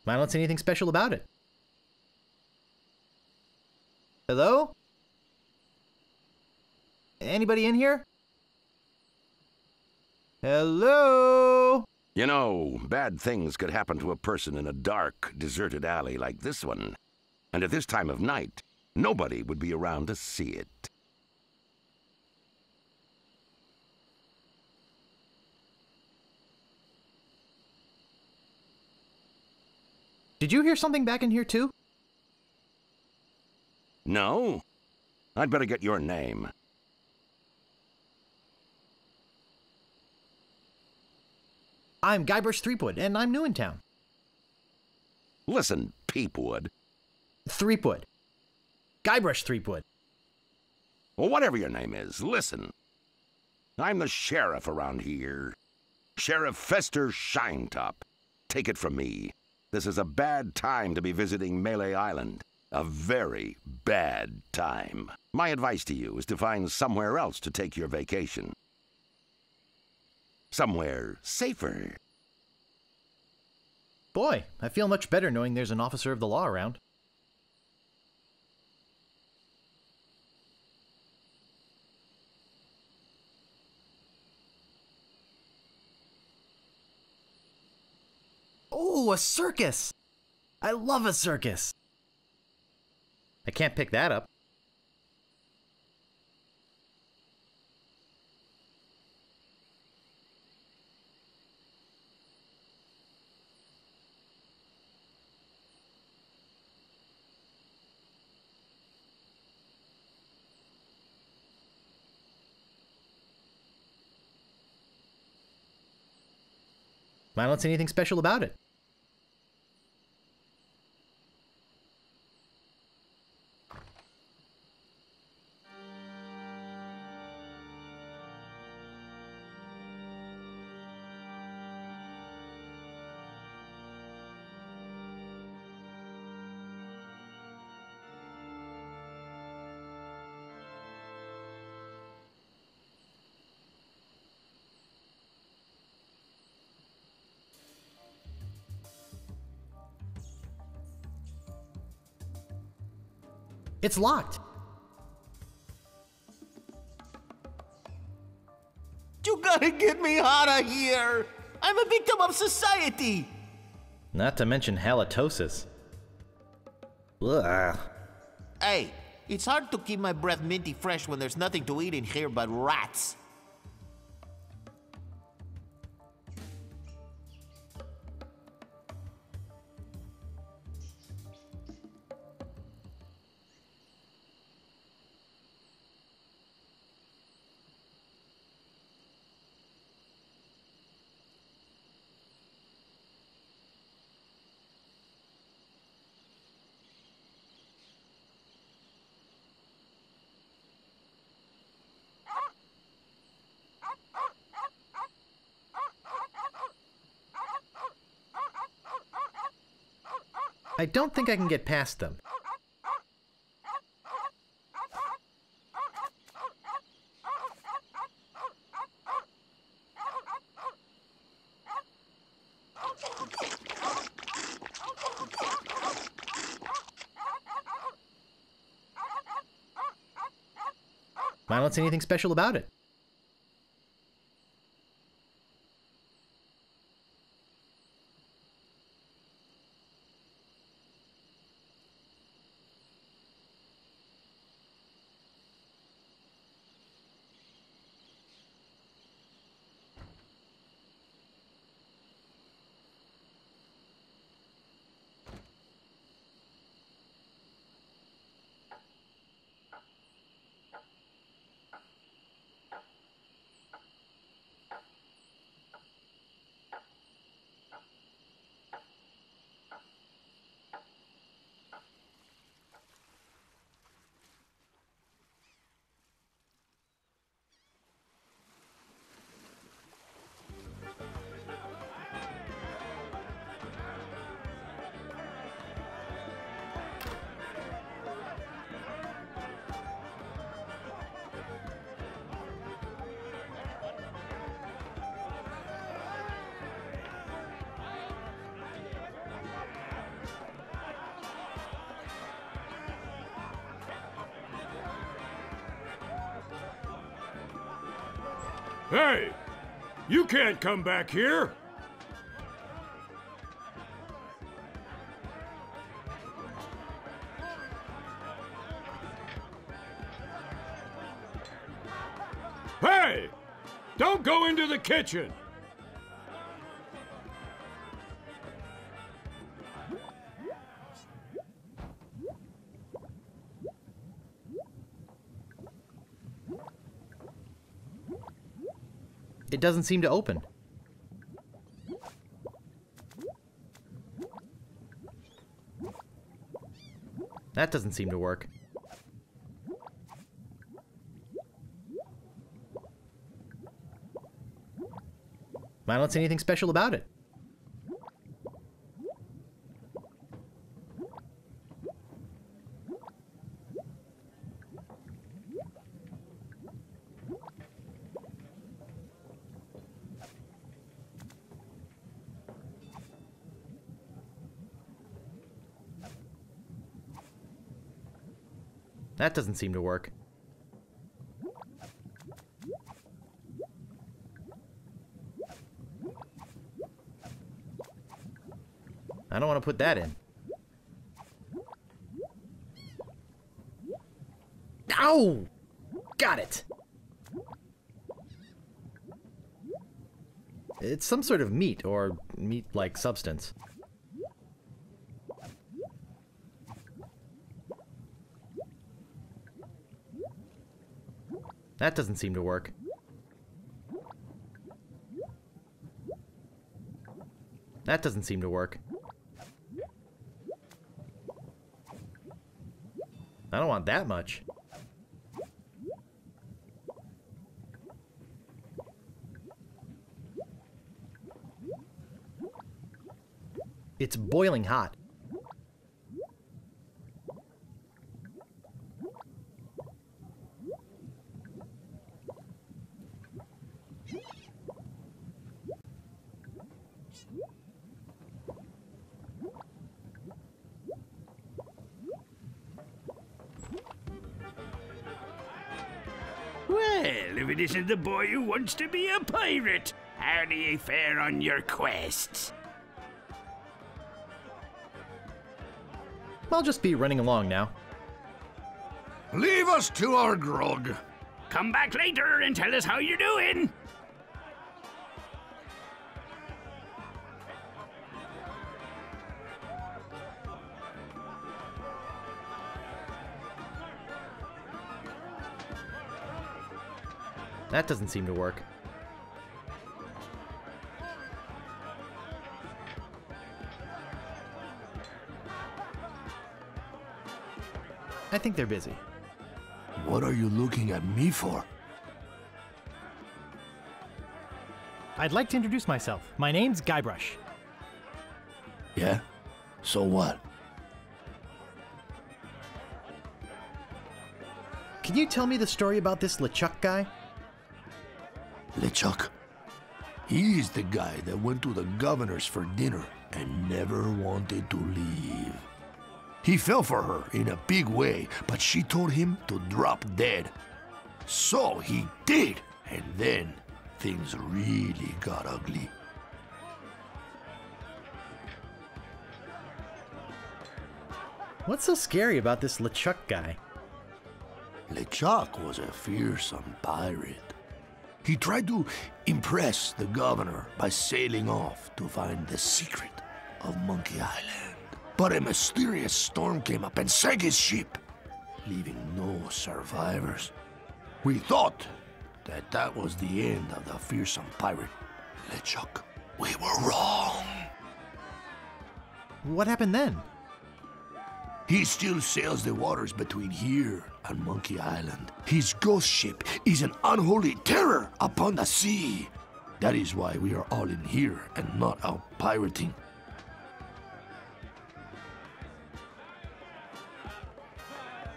I don't see anything special about it. Hello? Anybody in here? Hello? You know, bad things could happen to a person in a dark, deserted alley like this one. And at this time of night, nobody would be around to see it. Did you hear something back in here too? No? I'd better get your name. I'm Guybush Threepwood, and I'm new in town. Listen, Peepwood. Threepwood. Guybrush Threepwood. Well, whatever your name is, listen. I'm the sheriff around here. Sheriff Fester Shinetop. Take it from me. This is a bad time to be visiting Melee Island. A very bad time. My advice to you is to find somewhere else to take your vacation. Somewhere safer. Boy, I feel much better knowing there's an officer of the law around. Oh, a circus! I love a circus! I can't pick that up. I don't see anything special about it. It's locked. You gotta get me out of here! I'm a victim of society! Not to mention halitosis. Ugh. Hey, it's hard to keep my breath minty fresh when there's nothing to eat in here but rats. I don't think I can get past them. I don't see anything special about it. Hey! You can't come back here! Hey! Don't go into the kitchen! It doesn't seem to open. That doesn't seem to work. I don't see anything special about it. That doesn't seem to work. I don't want to put that in. Ow! Got it! It's some sort of meat or meat-like substance. That doesn't seem to work. That doesn't seem to work. I don't want that much. It's boiling hot. Well, if it isn't the boy who wants to be a pirate, how do you fare on your quest? I'll just be running along now. Leave us to our grog. Come back later and tell us how you're doing. That doesn't seem to work. I think they're busy. What are you looking at me for? I'd like to introduce myself. My name's Guybrush. Yeah? So what? Can you tell me the story about this LeChuck guy? LeChuck. He's the guy that went to the governor's for dinner and never wanted to leave. He fell for her in a big way, but she told him to drop dead. So he did, and then things really got ugly. What's so scary about this LeChuck guy? LeChuck was a fearsome pirate. He tried to impress the governor by sailing off to find the secret of Monkey Island. But a mysterious storm came up and sank his ship, leaving no survivors. We thought that that was the end of the fearsome pirate, LeChuck. We were wrong. What happened then? He still sails the waters between here and Monkey Island. His ghost ship is an unholy terror upon the sea. That is why we are all in here and not out pirating.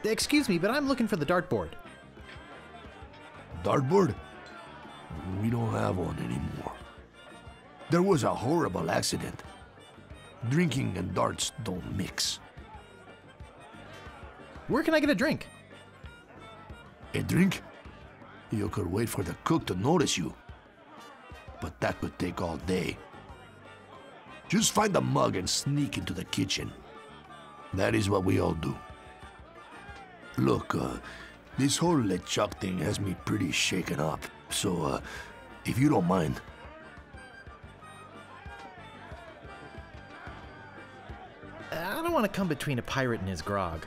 Excuse me, but I'm looking for the dartboard. Dartboard? We don't have one anymore. There was a horrible accident. Drinking and darts don't mix. Where can I get a drink? A drink? You could wait for the cook to notice you. But that could take all day. Just find the mug and sneak into the kitchen. That is what we all do. Look, this whole LeChuck thing has me pretty shaken up. So, if you don't mind. I don't want to come between a pirate and his grog.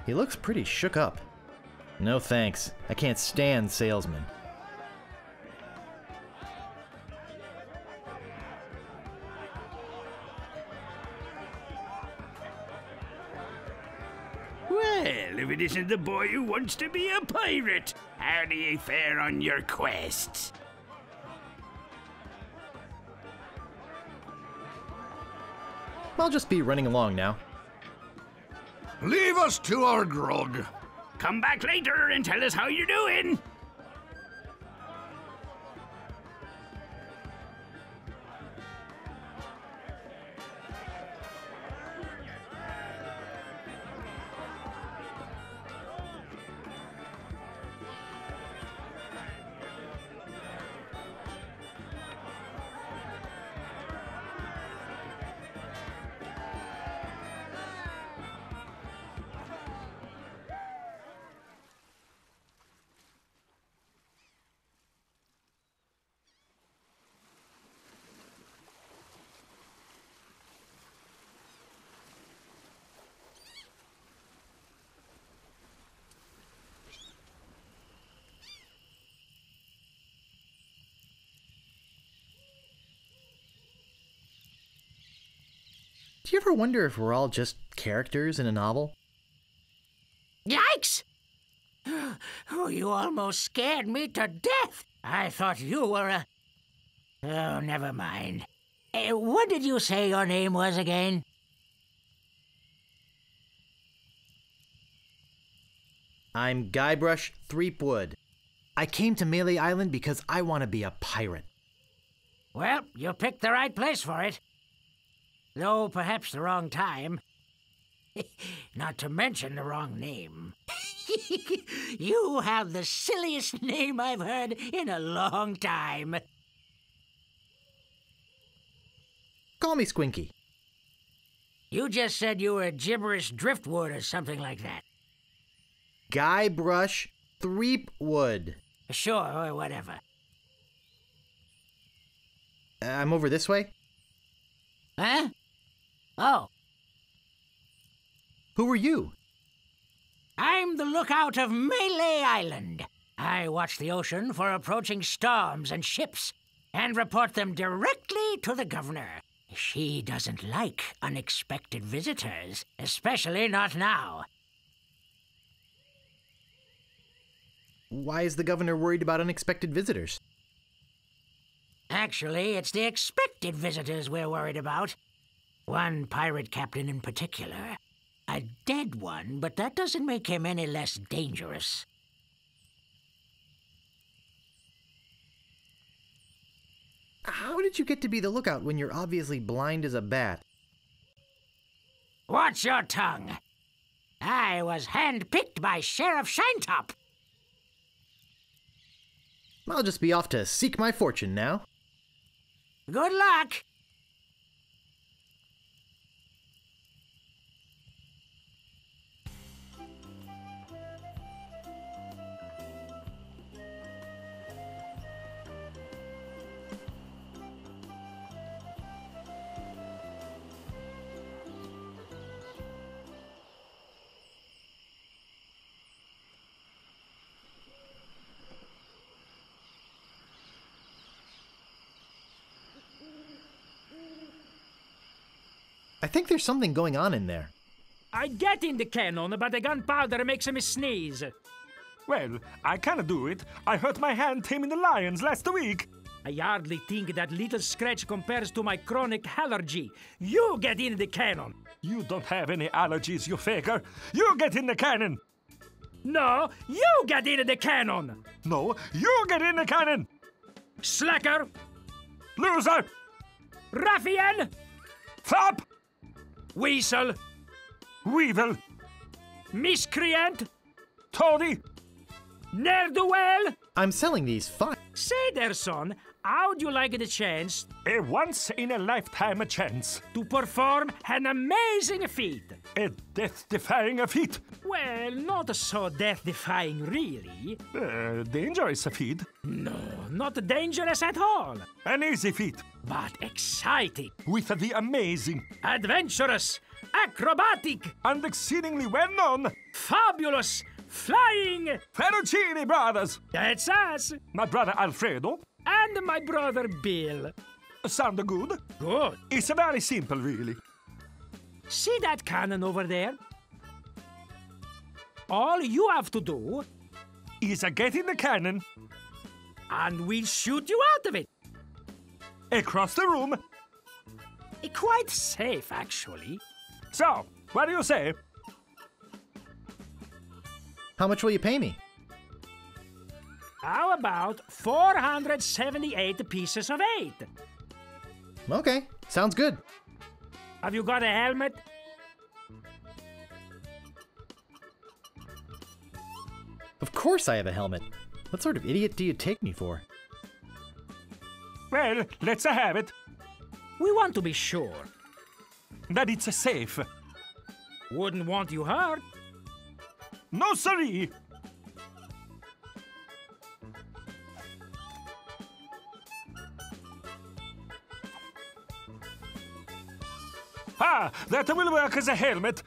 He looks pretty shook up. No thanks. I can't stand salesmen. Well, if it isn't the boy who wants to be a pirate, how do you fare on your quests? I'll just be running along now. Leave us to our grog. Come back later and tell us how you're doing. Do you ever wonder if we're all just characters in a novel? Yikes! Oh, you almost scared me to death. I thought you were a... Oh, never mind. What did you say your name was again? I'm Guybrush Threepwood. I came to Melee Island because I want to be a pirate. Well, you picked the right place for it. Though perhaps the wrong time. Not to mention the wrong name. You have the silliest name I've heard in a long time. Call me Squinky. You just said you were gibberish driftwood or something like that. Guybrush Threepwood. Sure, or whatever. I'm over this way. Huh? Oh. Who are you? I'm the lookout of Melee Island. I watch the ocean for approaching storms and ships and report them directly to the governor. She doesn't like unexpected visitors, especially not now. Why is the governor worried about unexpected visitors? Actually, it's the expected visitors we're worried about. One pirate captain in particular. A dead one, but that doesn't make him any less dangerous. How did you get to be the lookout when you're obviously blind as a bat? Watch your tongue. I was handpicked by Sheriff Shinetop. I'll just be off to seek my fortune now. Good luck. I think there's something going on in there. I get in the cannon, but the gunpowder makes me sneeze. Well, I can do it. I hurt my hand taming the lions last week. I hardly think that little scratch compares to my chronic allergy. You get in the cannon. You don't have any allergies, you faker. You get in the cannon. No, you get in the cannon. No, you get in the cannon. Slacker. Loser. Ruffian. Flop. Weasel. Weevil. Miscreant! Toady! Ne'er-do-well! I'm selling these fine. Say there, son, how'd you like the chance A once-in-a-lifetime chance. to perform an amazing feat? A death-defying feat. Well, not so death-defying, really. Dangerous feat. No, not dangerous at all, An easy feat. but exciting, With the amazing adventurous, acrobatic, and exceedingly well-known fabulous, flying. Ferrucini brothers. That's us. My brother Alfredo. And my brother Bill. Sound good? Good. It's very simple, really. See that cannon over there? All you have to do, Is get in the cannon, and we'll shoot you out of it. across the room. Quite safe, actually. So, what do you say? How much will you pay me? How about 478 pieces of 8? Okay, sounds good. Have you got a helmet? Of course I have a helmet. What sort of idiot do you take me for? Well, let's have it. We want to be sure. That it's safe. Wouldn't want you hurt. No, siree. Ah, that will work as a helmet.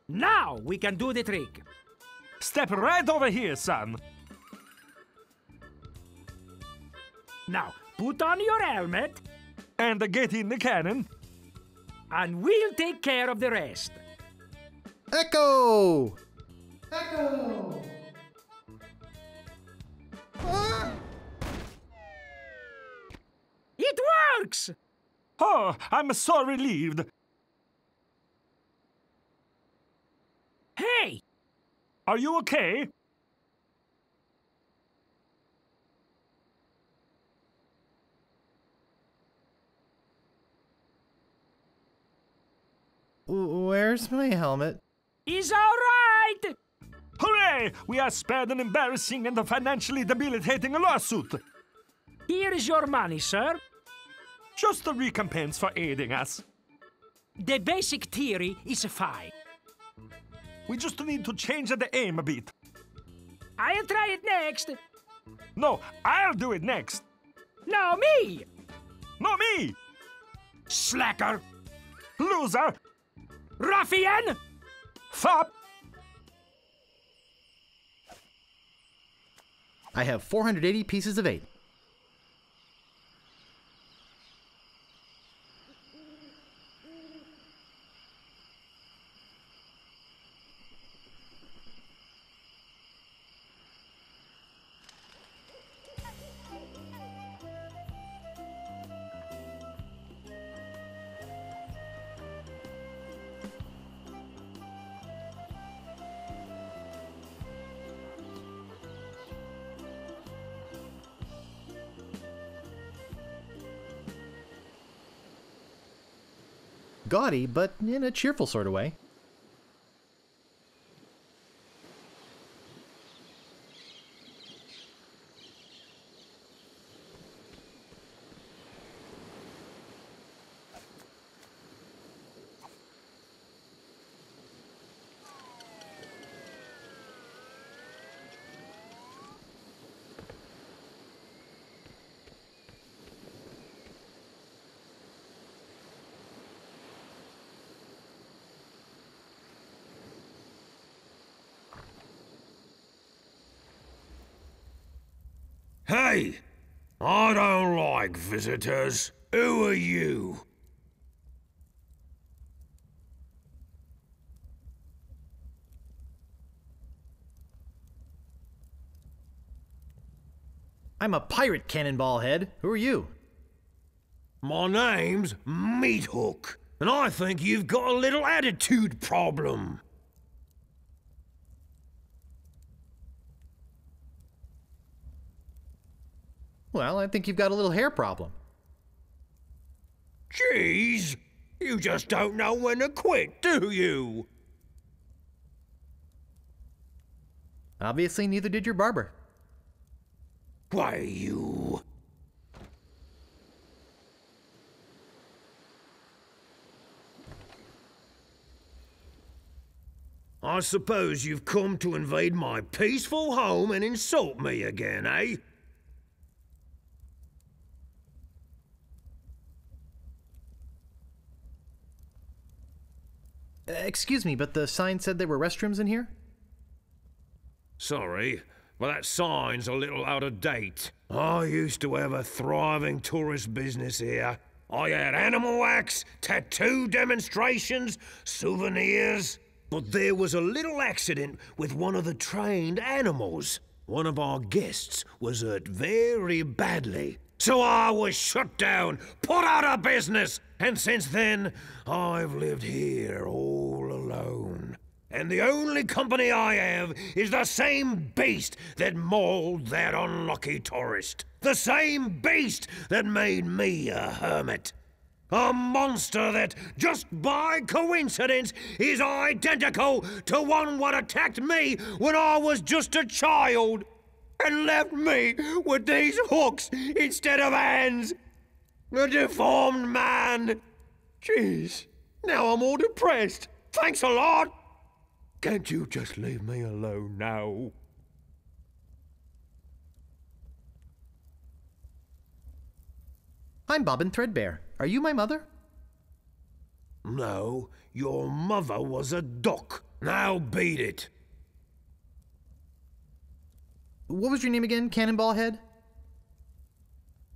Now we can do the trick. Step right over here, son. Now, put on your helmet, And get in the cannon. and we'll take care of the rest. Echo! Echo! It works! Oh, I'm so relieved. Hey! Are you okay? Where's my helmet? He's all right! Hooray! We are spared an embarrassing and financially debilitating lawsuit. Here is your money, sir. Just a recompense for aiding us. The basic theory is fine. We just need to change the aim a bit. I'll try it next. No, I'll do it next. No, me! No, me! Slacker! Loser! Ruffian! Fop! I have 480 pieces of 8. Gaudy, but in a cheerful sort of way. Hey! I don't like visitors. Who are you? I'm a pirate, Cannonball Head. Who are you? My name's Meat Hook, and I think you've got a little attitude problem. Well, I think you've got a little hair problem. Jeez, you just don't know when to quit, do you? Obviously, neither did your barber. Why, you... I suppose you've come to invade my peaceful home and insult me again, eh? Excuse me, but the sign said there were restrooms in here? Sorry, but that sign's a little out of date. I used to have a thriving tourist business here. I had animal wax, tattoo demonstrations, souvenirs. But there was a little accident with one of the trained animals. One of our guests was hurt very badly. So I was shut down, put out of business, and since then, I've lived here all alone. And the only company I have is the same beast that mauled that unlucky tourist. The same beast that made me a hermit. A monster that, just by coincidence, is identical to one what attacked me when I was just a child and left me with these hooks instead of hands. A deformed man. Jeez, now I'm all depressed. Thanks a lot. Can't you just leave me alone now? I'm Bobbin Threadbare. Are you my mother? No, your mother was a duck. Now beat it. What was your name again, Cannonball Head?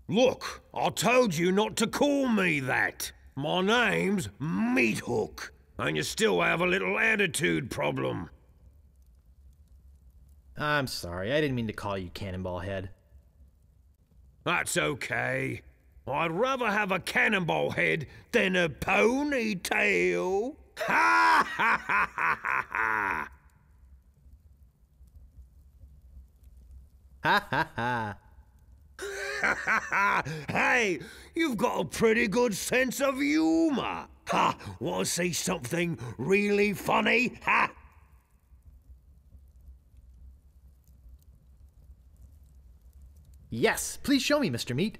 Look, I told you not to call me that. My name's Meat Hook, and you still have a little attitude problem. I'm sorry, I didn't mean to call you Cannonball Head. That's okay. I'd rather have a cannonball head than a ponytail. Ha ha ha ha ha ha! Ha ha ha! Ha ha ha! Hey, you've got a pretty good sense of humor. Ha! Want to see something really funny? Ha! Yes, please show me, Mr. Meat.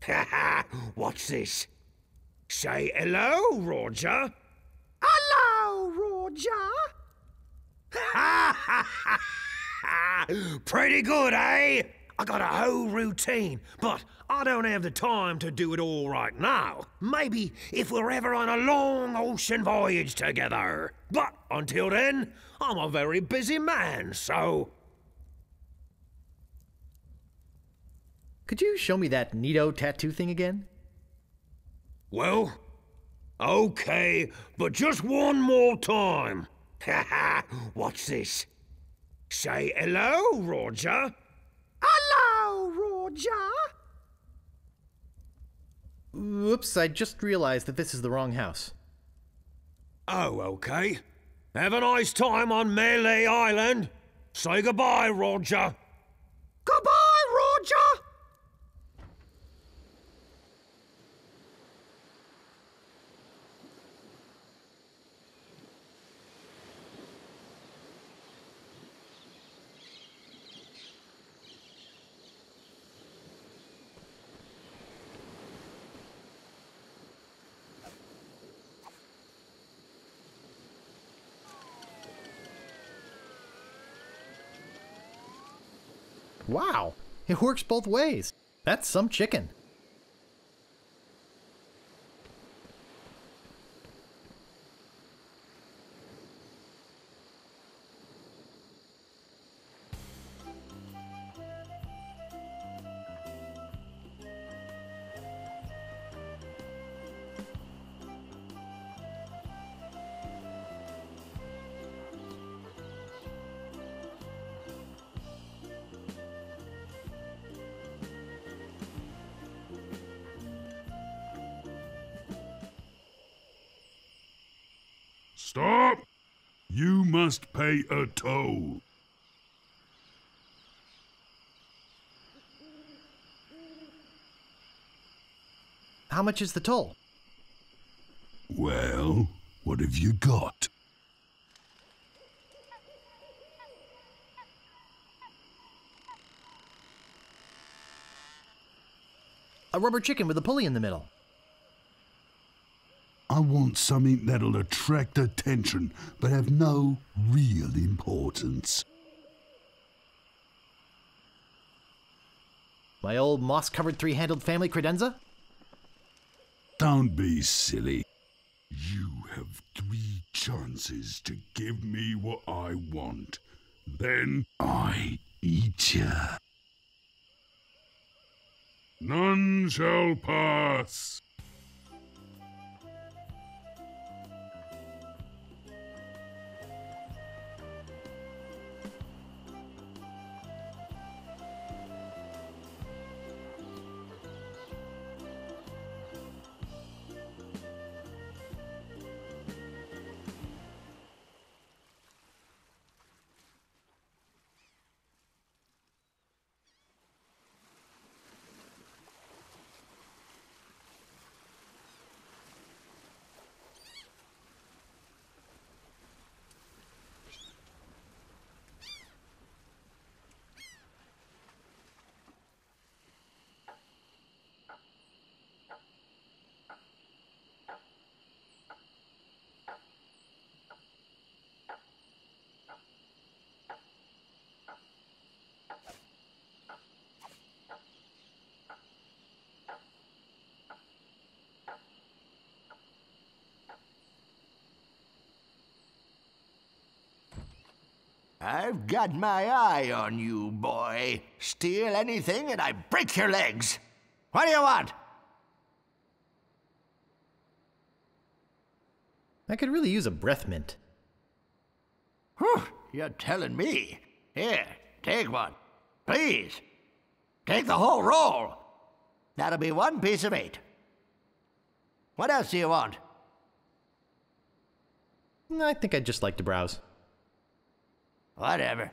Ha ha! What's this? Say hello, Roger. Hello, Roger. Ha ha ha ha! Pretty good, eh? I got a whole routine, but I don't have the time to do it all right now. Maybe if we're ever on a long ocean voyage together. But until then, I'm a very busy man, so... Could you show me that neato tattoo thing again? Well, okay, but just one more time. Ha ha! What's this? Say hello, Roger. Hello, Roger. Oops, I just realized that this is the wrong house. Oh, okay. Have a nice time on Melee Island. Say goodbye, Roger. Goodbye, Roger. Wow, it works both ways. That's some chicken. Stop! You must pay a toll. How much is the toll? Well, what have you got? A rubber chicken with a pulley in the middle. I want something that'll attract attention, but have no real importance. My old moss-covered three-handled family credenza? Don't be silly. You have 3 chances to give me what I want. Then I eat ya. None shall pass. I've got my eye on you, boy. Steal anything and I break your legs. What do you want? I could really use a breath mint. Whew, you're telling me. Here, take one. Please. Take the whole roll. That'll be 1 piece of 8. What else do you want? I think I'd just like to browse. Whatever.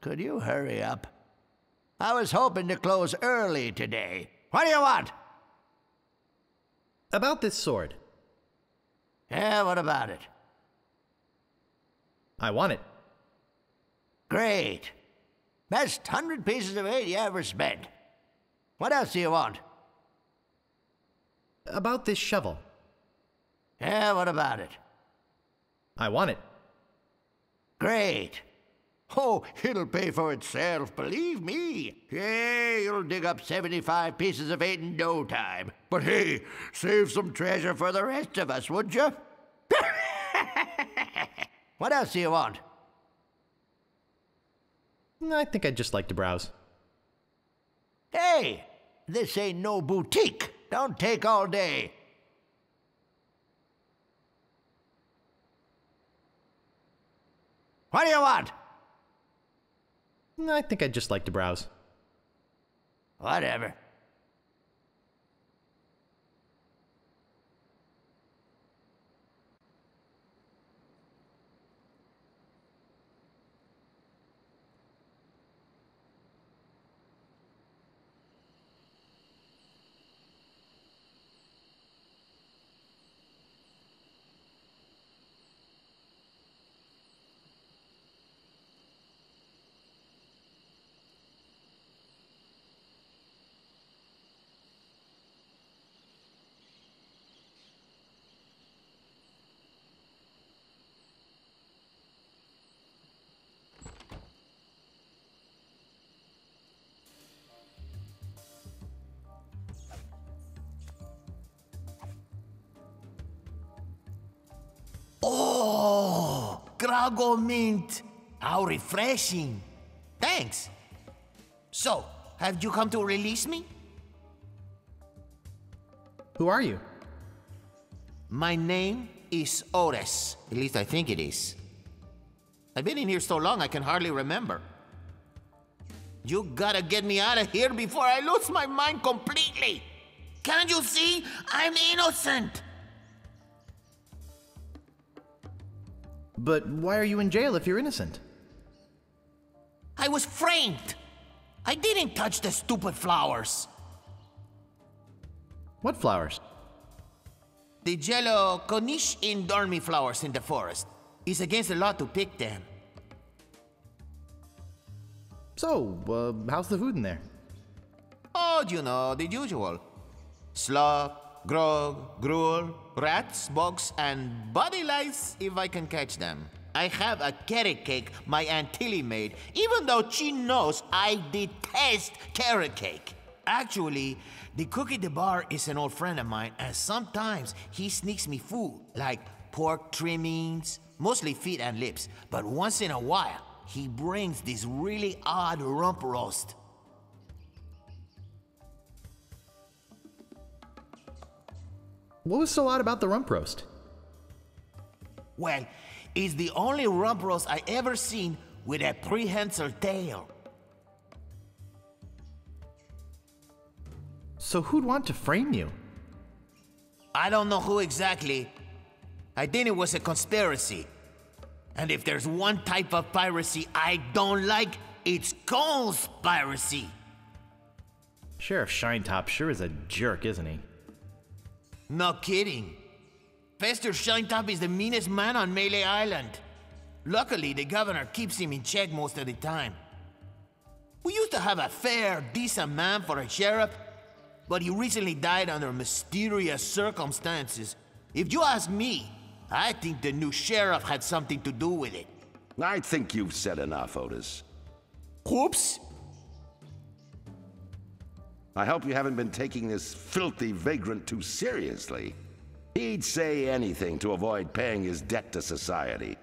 Could you hurry up? I was hoping to close early today. What do you want? About this sword. Yeah, what about it? I want it. Great. Best 100 pieces of 8 you ever spent. What else do you want? About this shovel. Yeah, what about it? I want it. Great. Oh, it'll pay for itself, believe me. Yeah, you'll dig up 75 pieces of 8 in no time. But hey, save some treasure for the rest of us, would you? What else do you want? I think I'd just like to browse. Hey, this ain't no boutique. Don't take all day. What do you want? I think I'd just like to browse. Whatever. Oh, Grago mint. How refreshing. Thanks. So, have you come to release me? Who are you? My name is Ores. At least I think it is. I've been in here so long I can hardly remember. You gotta get me out of here before I lose my mind completely. Can't you see? I'm innocent. But why are you in jail if you're innocent? I was framed. I didn't touch the stupid flowers. What flowers? The yellow Cornish in dormy flowers in the forest. It's against the law to pick them. So, how's the food in there? Oh, you know, the usual. Slop, grog, gruel, rats, bugs, and body lice if I can catch them. I have a carrot cake my Aunt Tilly made, even though she knows I detest carrot cake. Actually, the cook at the bar is an old friend of mine, and sometimes he sneaks me food, like pork trimmings, mostly feet and lips, but once in a while, he brings this really odd rump roast. What was so odd about the rump roast? Well, it's the only rump roast I ever seen with a prehensile tail. So who'd want to frame you? I don't know who exactly. I think it was a conspiracy. And if there's one type of piracy I don't like, it's conspiracy. Sheriff Shinetop sure is a jerk, isn't he? No kidding. Fester Shinetop is the meanest man on Melee Island. Luckily, the governor keeps him in check most of the time. We used to have a fair, decent man for a sheriff, but he recently died under mysterious circumstances. If you ask me, I think the new sheriff had something to do with it. I think you've said enough, Otis. Oops. I hope you haven't been taking this filthy vagrant too seriously. He'd say anything to avoid paying his debt to society.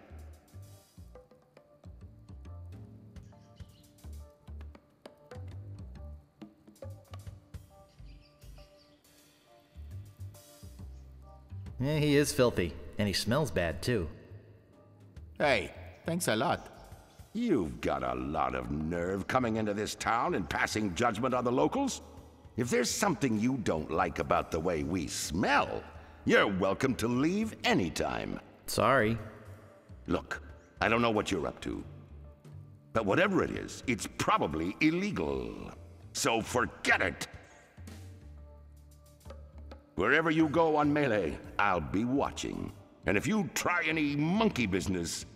Yeah, he is filthy, and he smells bad too. Hey, thanks a lot. You've got a lot of nerve coming into this town and passing judgment on the locals. If there's something you don't like about the way we smell, you're welcome to leave anytime. Sorry. Look, I don't know what you're up to, but whatever it is, it's probably illegal. So forget it. Wherever you go on Melee, I'll be watching. And if you try any monkey business,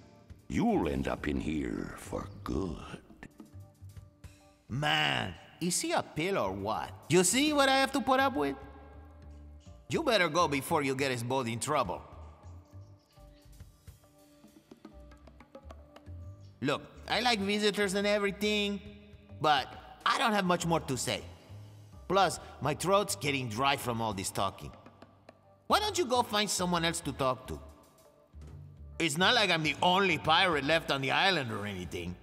you'll end up in here for good. Man, is he a pill or what? You see what I have to put up with? You better go before you get us both in trouble. Look, I like visitors and everything, but I don't have much more to say. Plus, my throat's getting dry from all this talking. Why don't you go find someone else to talk to? It's not like I'm the only pirate left on the island or anything.